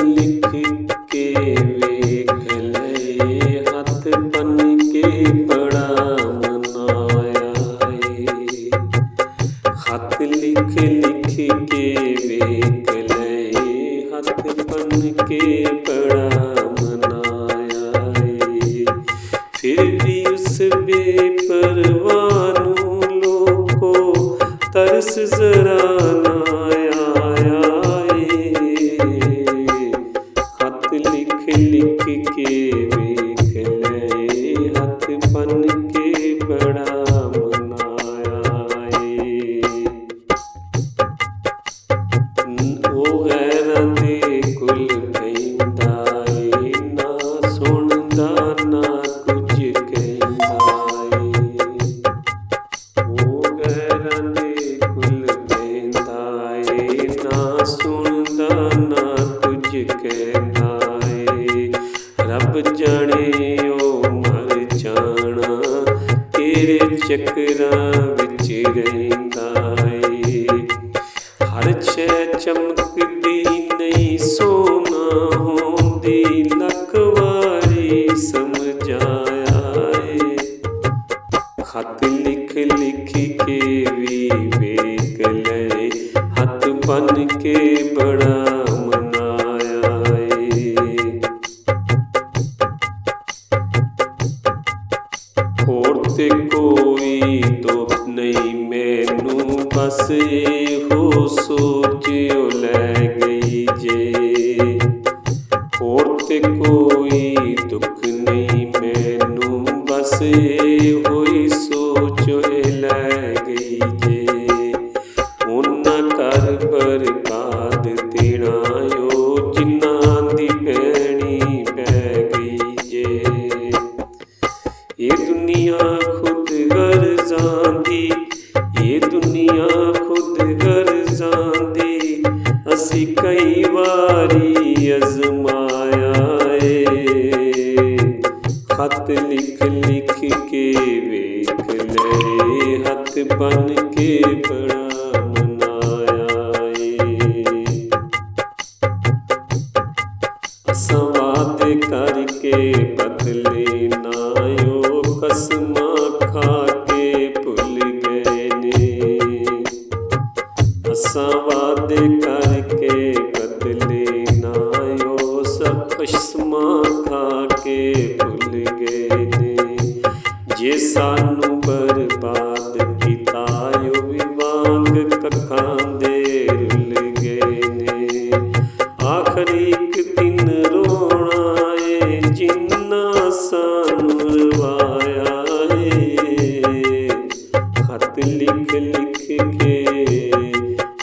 लिख के वेख ले, हथ बन के बड़ा मनाया है। हथ लिख लिख के वेख ले, हथ बन के बड़ा मनाया है। फिर भी उस बेपरवाह नूं लोको तरस जरा ना आया है। हथ लिख लिख के वेख ले, हथ बन के बड़ा मनाया है। ओ गैरां दे कुल पैंदा ए, ना सुणदा ना कुछ कहंदा ए। ओ गैरां दे कुल पैंदा ए, ना सुणदा ना कुछ कहंदा ए। रब जाणे ओ मर जाना तेरे चक्करां विच रहिंदा ए। हर शै चमकदी नहीं सोना होंदी, लख वारी समझाया है। खत लिख लिख के भी वेख ले, हथ बन के बड़ा मनाया है। होर ते कोई दुख नहीं मैनू, बस एहो सोच ओ लै गई जे। होर ते कोई दुख नहीं मैनू, बस एहो ही सोच ओ लै गई जे। उन्हां कर बर्बाद देना ओ, जिन्हां दी पैणी पै गई जे। ये दुनिया खुद गर्जां दी, ये दुनिया खुद गर्जां दी, असी कई वारी अजमाया है। खत लिख लिख के वेख ले, हथ बन के बड़ा मनाया है। असां वादे करके बदले ना ओ, कसमां खा के भुल गए ने। असां वादे करके बदले ना ओ, सब कसमां खा के भुल गए ने। जे सानू बर्बाद कीता ओ भी वांग कखां दे रुल गए ने। आखरी एक दिन रोना है, जिन्ना सानू रवाया है। खत लिख लिख के,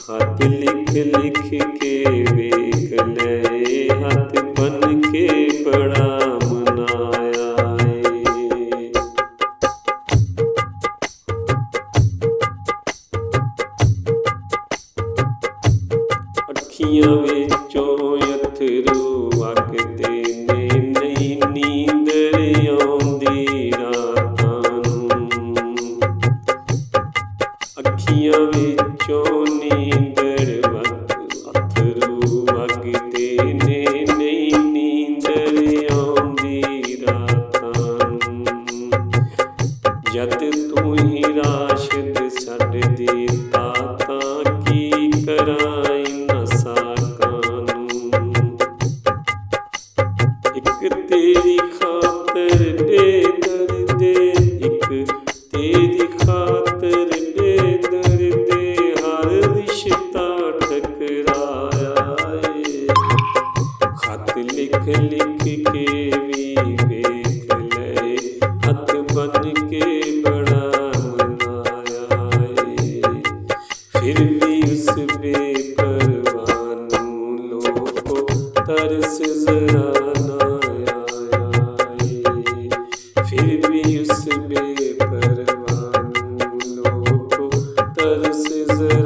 खत लिख लिख के वेख ले, हथ बन के बड़ा मनाया है। अखियां विचों अथरू वगदे ने, नहीं नींदर आउंदी रातां नूं। अखियां विचों नींदर अथरू वगदे ने, नहीं नींदर आउंदी रातां नूं। जद तू ही राशिद छड्ड दिता तां की करां इन्हां साकां नूं। एक तेरी खातर बेदर्दे, एक तेरी खातर बेदर्दे, हर रिश्ता ठकराया है। खत लिख लिख के भी वेख ले, हथ बन के बड़ा मनाया है। फिर भी उस बेपरवाह नूं लोको तरस जरा ना आया है। फिर भी उस बेपरवाह नूं लोको तरस जरा